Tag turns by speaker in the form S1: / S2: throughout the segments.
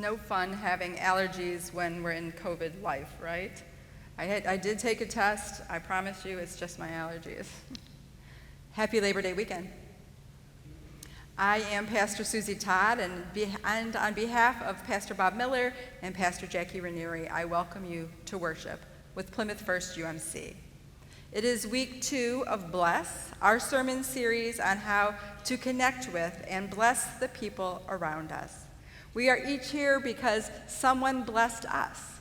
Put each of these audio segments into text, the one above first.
S1: no fun having allergies when we're in COVID life, right? I did take a test. I promise you it's just my allergies. Happy Labor Day weekend. I am Pastor Susie Todd, and on behalf of Pastor Bob Miller and Pastor Jackie Ranieri, I welcome you to worship with Plymouth First UMC. It is week 2 of Bless, our sermon series on how to connect with and bless the people around us. We are each here because someone blessed us.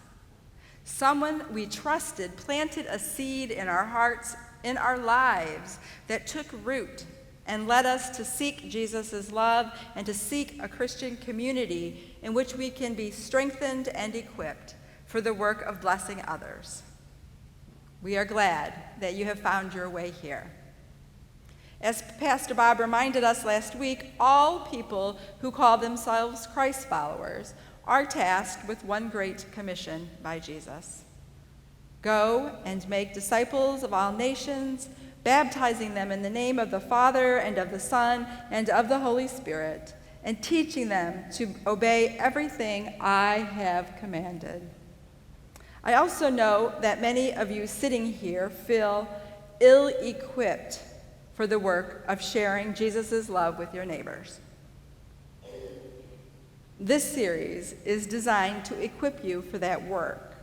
S1: Someone we trusted planted a seed in our hearts, in our lives, that took root and led us to seek Jesus' love and to seek a Christian community in which we can be strengthened and equipped for the work of blessing others. We are glad that you have found your way here. As Pastor Bob reminded us last week, all people who call themselves Christ followers are tasked with one great commission by Jesus. Go and make disciples of all nations, baptizing them in the name of the Father and of the Son and of the Holy Spirit, and teaching them to obey everything I have commanded. I also know that many of you sitting here feel ill-equipped for the work of sharing Jesus' love with your neighbors. This series is designed to equip you for that work.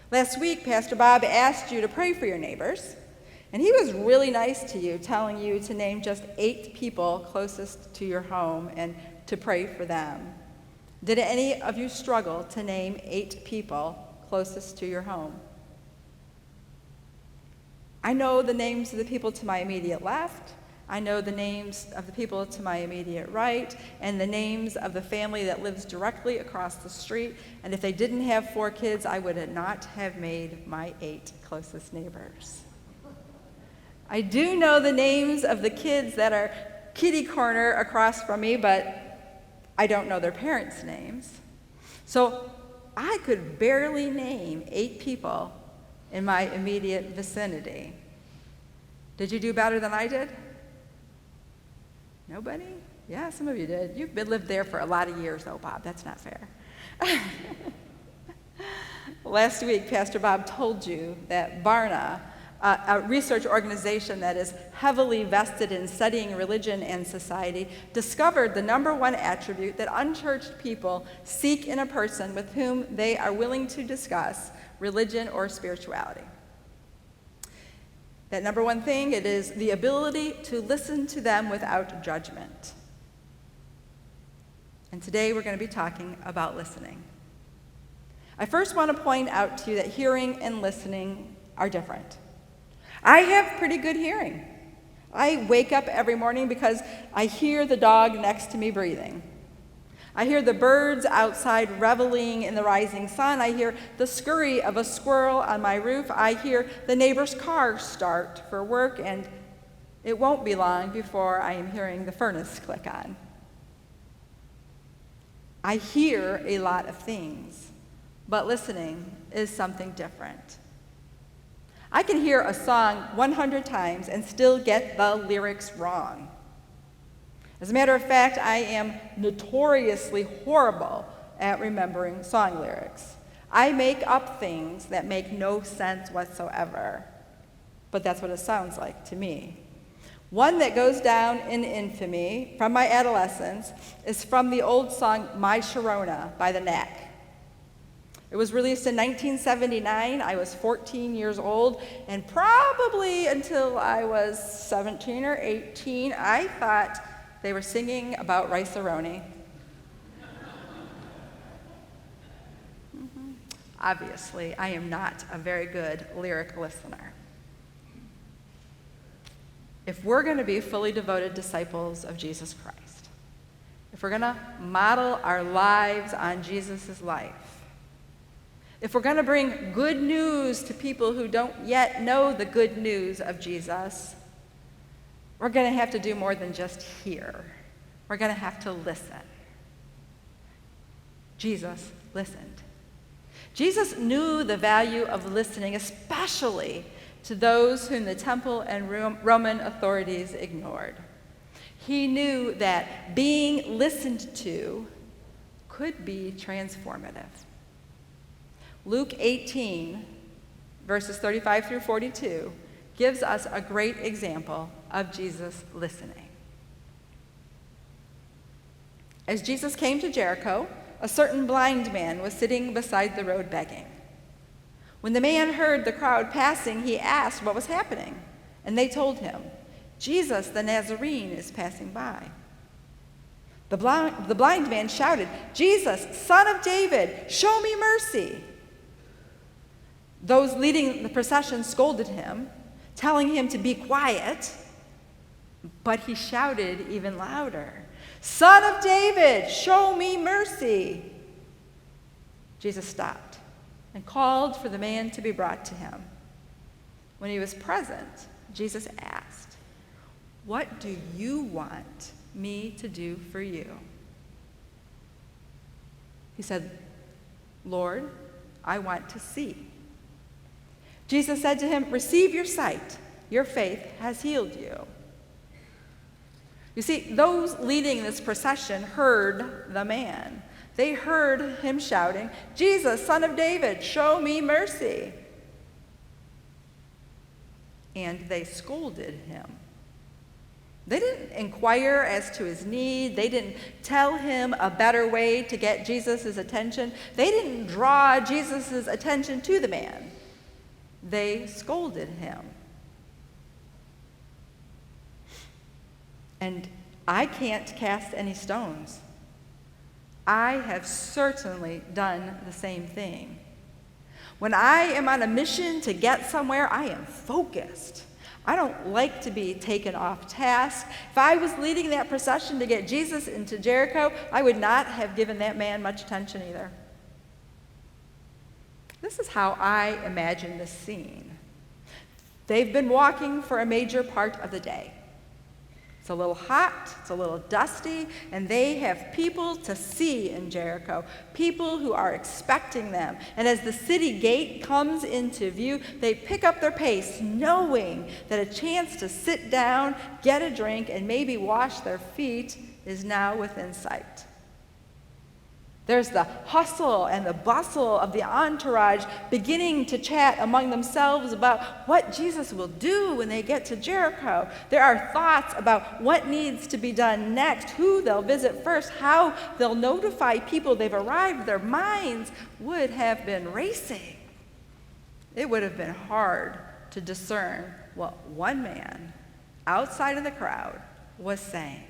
S1: Last week, Pastor Bob asked you to pray for your neighbors, and he was really nice to you, telling you to name just 8 people closest to your home and to pray for them. Did any of you struggle to name 8 people closest to your home? I know the names of the people to my immediate left. I know the names of the people to my immediate right, and the names of the family that lives directly across the street. And if they didn't have 4 kids, I would not have made my 8 closest neighbors. I do know the names of the kids that are kitty corner across from me, but I don't know their parents' names. So I could barely name 8 people in my immediate vicinity. Did you do better than I did? Nobody? Yeah, some of you did. You've lived there for a lot of years, though, Bob. That's not fair. Last week, Pastor Bob told you that Barna, a research organization that is heavily vested in studying religion and society, discovered the number 1 attribute that unchurched people seek in a person with whom they are willing to discuss religion or spirituality. That number 1 thing, it is the ability to listen to them without judgment. And today we're going to be talking about listening. I first want to point out to you that hearing and listening are different. I have pretty good hearing. I wake up every morning because I hear the dog next to me breathing. I hear the birds outside reveling in the rising sun. I hear the scurry of a squirrel on my roof. I hear the neighbor's car start for work, and it won't be long before I am hearing the furnace click on. I hear a lot of things, but listening is something different. I can hear a song 100 times and still get the lyrics wrong. As a matter of fact, I am notoriously horrible at remembering song lyrics. I make up things that make no sense whatsoever, but that's what it sounds like to me. One that goes down in infamy from my adolescence is from the old song My Sharona by the Knack. It was released in 1979. I was 14 years old, and probably until I was 17 or 18, I thought they were singing about rice-a-roni. Obviously, I am not a very good lyric listener. If we're going to be fully devoted disciples of Jesus Christ, if we're going to model our lives on Jesus' life, if we're going to bring good news to people who don't yet know the good news of Jesus, we're going to have to do more than just hear. We're going to have to listen. Jesus listened. Jesus knew the value of listening, especially to those whom the temple and Roman authorities ignored. He knew that being listened to could be transformative. Luke 18, verses 35 through 42, gives us a great example of Jesus listening. As Jesus came to Jericho, a certain blind man was sitting beside the road begging. When the man heard the crowd passing, he asked what was happening, and they told him, "Jesus the Nazarene is passing by." The blind man shouted, "Jesus, Son of David, show me mercy." Those leading the procession scolded him, telling him to be quiet, but he shouted even louder, "Son of David, show me mercy." Jesus stopped and called for the man to be brought to him. When he was present, Jesus asked, "What do you want me to do for you?" He said, "Lord, I want to see." Jesus said to him, "Receive your sight. Your faith has healed you." You see, those leading this procession heard the man. They heard him shouting, "Jesus, Son of David, show me mercy." And they scolded him. They didn't inquire as to his need. They didn't tell him a better way to get Jesus' attention. They didn't draw Jesus' attention to the man. They scolded him. And I can't cast any stones. I have certainly done the same thing. When I am on a mission to get somewhere, I am focused. I don't like to be taken off task. If I was leading that procession to get Jesus into Jericho, I would not have given that man much attention either. This is how I imagine this scene. They've been walking for a major part of the day. It's a little hot, it's a little dusty, and they have people to see in Jericho, people who are expecting them. And as the city gate comes into view, they pick up their pace, knowing that a chance to sit down, get a drink, and maybe wash their feet is now within sight. There's the hustle and the bustle of the entourage beginning to chat among themselves about what Jesus will do when they get to Jericho. There are thoughts about what needs to be done next, who they'll visit first, how they'll notify people they've arrived. Their minds would have been racing. It would have been hard to discern what one man outside of the crowd was saying.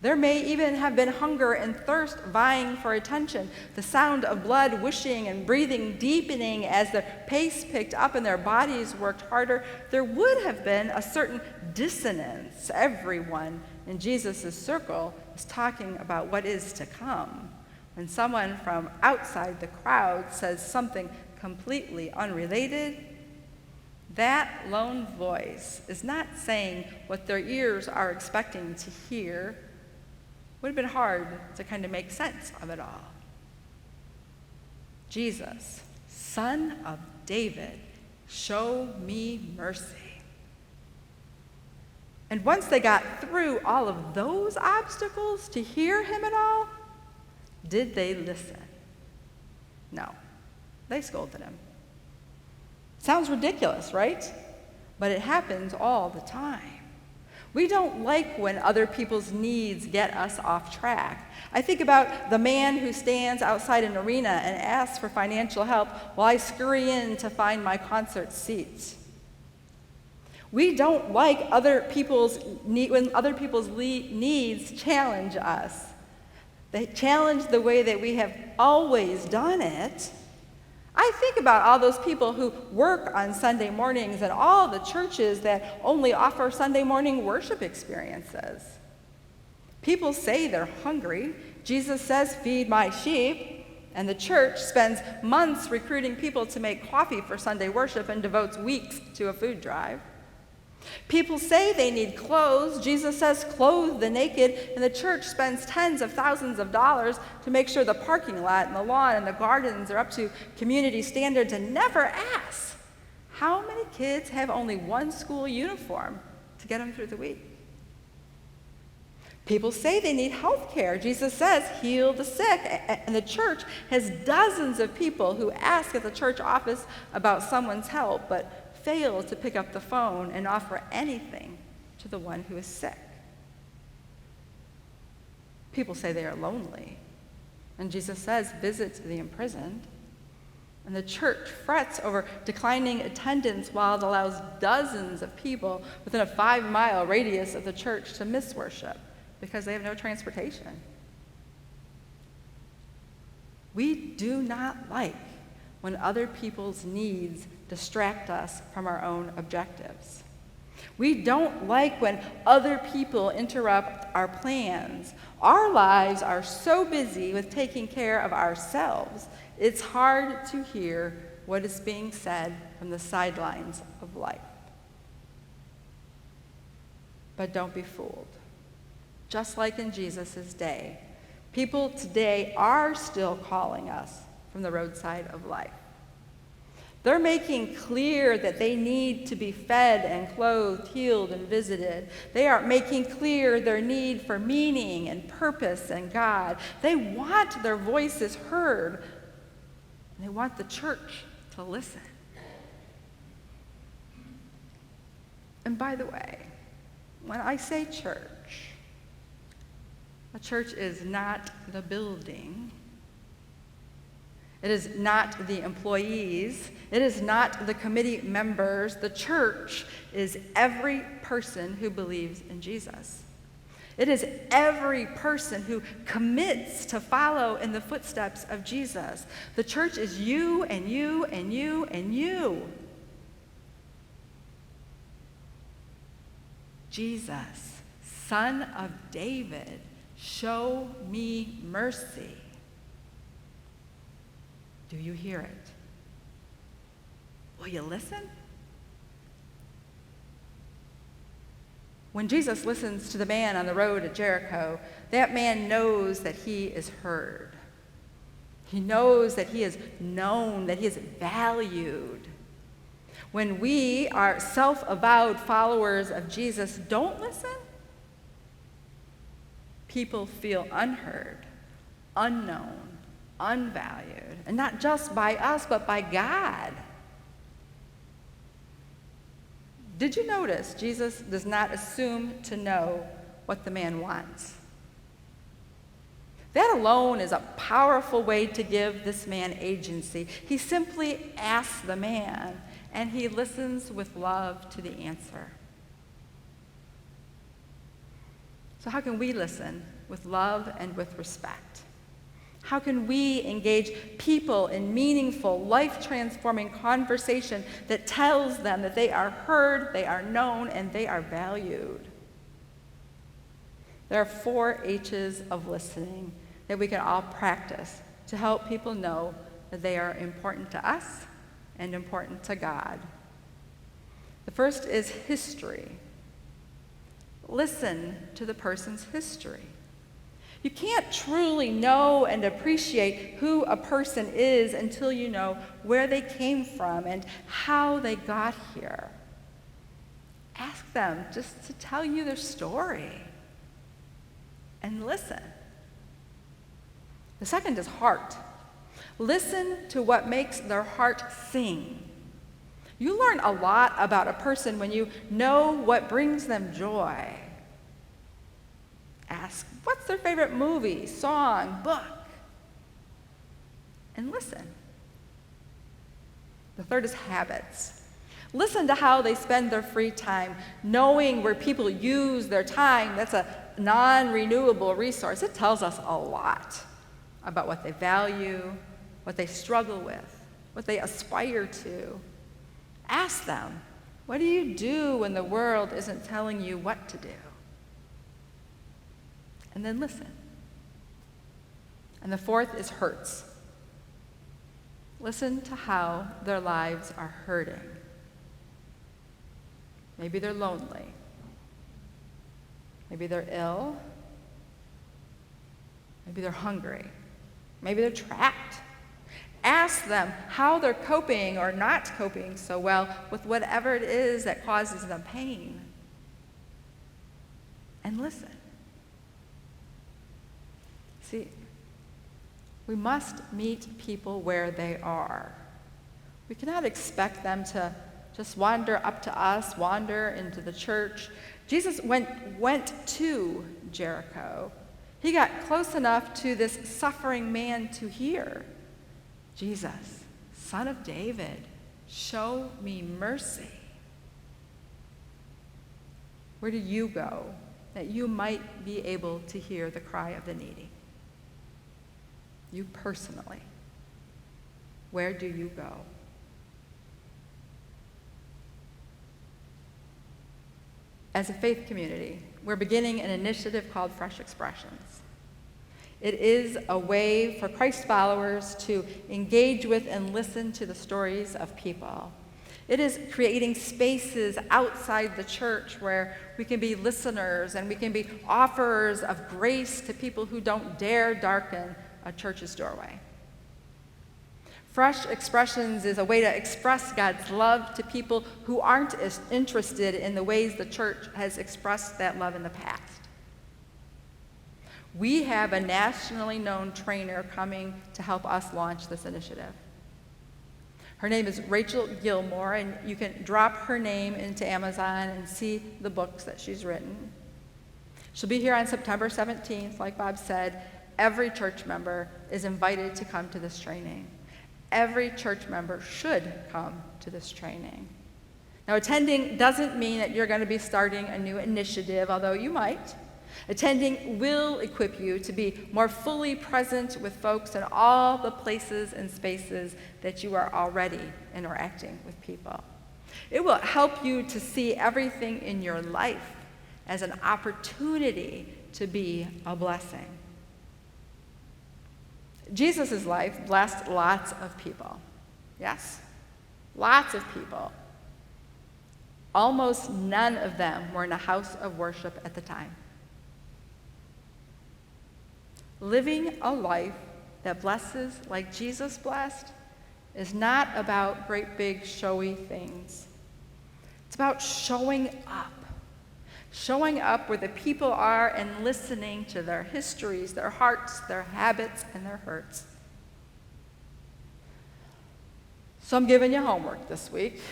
S1: There may even have been hunger and thirst vying for attention, the sound of blood whooshing and breathing deepening as their pace picked up and their bodies worked harder. There would have been a certain dissonance. Everyone in Jesus' circle is talking about what is to come. When someone from outside the crowd says something completely unrelated, that lone voice is not saying what their ears are expecting to hear. Would have been hard to kind of make sense of it all. Jesus, Son of David, show me mercy. And once they got through all of those obstacles to hear him at all, did they listen? No, they scolded him. Sounds ridiculous, right? But it happens all the time. We don't like when other people's needs get us off track. I think about the man who stands outside an arena and asks for financial help while I scurry in to find my concert seats. We don't like when other people's needs challenge us. They challenge the way that we have always done it. I think about all those people who work on Sunday mornings and all the churches that only offer Sunday morning worship experiences. People say they're hungry. Jesus says, "Feed my sheep." And the church spends months recruiting people to make coffee for Sunday worship and devotes weeks to a food drive. People say they need clothes. Jesus says, "Clothe the naked," and the church spends tens of thousands of dollars to make sure the parking lot and the lawn and the gardens are up to community standards and never asks, how many kids have only one school uniform to get them through the week? People say they need health care. Jesus says, heal the sick. And the church has dozens of people who ask at the church office about someone's help, but fail to pick up the phone and offer anything to the one who is sick. People say they are lonely. And Jesus says, visit the imprisoned. And the church frets over declining attendance while it allows dozens of people within a 5-mile radius of the church to miss worship because they have no transportation. We do not like when other people's needs distract us from our own objectives. We don't like when other people interrupt our plans. Our lives are so busy with taking care of ourselves, it's hard to hear what is being said from the sidelines of life. But don't be fooled. Just like in Jesus' day, people today are still calling us from the roadside of life. They're making clear that they need to be fed and clothed, healed and visited. They are making clear their need for meaning and purpose and God. They want their voices heard, and they want the church to listen. And by the way, when I say church, a church is not the building. It is not the employees. It is not the committee members. The church is every person who believes in Jesus. It is every person who commits to follow in the footsteps of Jesus. The church is you and you and you and you. Jesus, Son of David, show me mercy. Do you hear it? Will you listen? When Jesus listens to the man on the road at Jericho, that man knows that he is heard. He knows that he is known, that he is valued. When we are self-avowed followers of Jesus don't listen, people feel unheard, unknown, unvalued, and not just by us, but by God. Did you notice Jesus does not assume to know what the man wants? That alone is a powerful way to give this man agency. He simply asks the man, and he listens with love to the answer. So how can we listen with love and with respect? How can we engage people in meaningful, life-transforming conversation that tells them that they are heard, they are known, and they are valued? There are 4 H's of listening that we can all practice to help people know that they are important to us and important to God. The first is history. Listen to the person's history. You can't truly know and appreciate who a person is until you know where they came from and how they got here. Ask them just to tell you their story and listen. The second is heart. Listen to what makes their heart sing. You learn a lot about a person when you know what brings them joy. Ask, what's their favorite movie, song, book? And listen. The third is habits. Listen to how they spend their free time, knowing where people use their time. That's a non-renewable resource. It tells us a lot about what they value, what they struggle with, what they aspire to. Ask them, what do you do when the world isn't telling you what to do? And then listen. And the fourth is hurts. Listen to how their lives are hurting. Maybe they're lonely. Maybe they're ill. Maybe they're hungry. Maybe they're trapped. Ask them how they're coping or not coping so well with whatever it is that causes them pain. And listen. See, we must meet people where they are. We cannot expect them to just wander up to us, wander into the church. Jesus went to Jericho. He got close enough to this suffering man to hear, "Jesus, Son of David, show me mercy." Where do you go that you might be able to hear the cry of the needy? You personally. Where do you go? As a faith community, we're beginning an initiative called Fresh Expressions. It is a way for Christ followers to engage with and listen to the stories of people. It is creating spaces outside the church where we can be listeners and we can be offerers of grace to people who don't dare darken a church's doorway. Fresh Expressions is a way to express God's love to people who aren't as interested in the ways the church has expressed that love in the past. We have a nationally known trainer coming to help us launch this initiative. Her name is Rachel Gilmore, and you can drop her name into Amazon and see the books that she's written. She'll be here on September 17th, like Bob said. Every church member is invited to come to this training. Every church member should come to this training. Now, attending doesn't mean that you're going to be starting a new initiative, although you might. Attending will equip you to be more fully present with folks in all the places and spaces that you are already interacting with people. It will help you to see everything in your life as an opportunity to be a blessing. Jesus' life blessed lots of people. Yes, lots of people. Almost none of them were in a house of worship at the time. Living a life that blesses like Jesus blessed is not about great big showy things. It's about showing up. Showing up where the people are and listening to their histories, their hearts, their habits, and their hurts. So I'm giving you homework this week.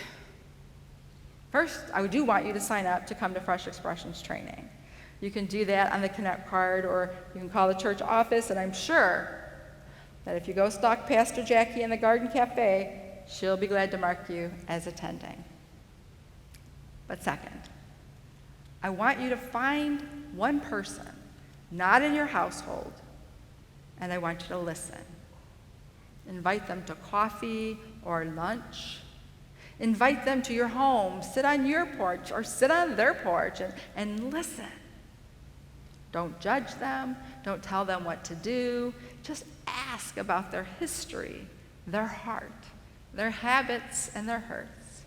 S1: First, I do want you to sign up to come to Fresh Expressions training. You can do that on the Connect card, or you can call the church office, and I'm sure that if you go stalk Pastor Jackie in the Garden Cafe, she'll be glad to mark you as attending. But second, I want you to find one person, not in your household, and I want you to listen. Invite them to coffee or lunch. Invite them to your home. Sit on your porch or sit on their porch and listen. Don't judge them. Don't tell them what to do. Just ask about their history, their heart, their habits, and their hurts.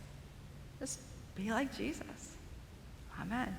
S1: Just be like Jesus. Amen.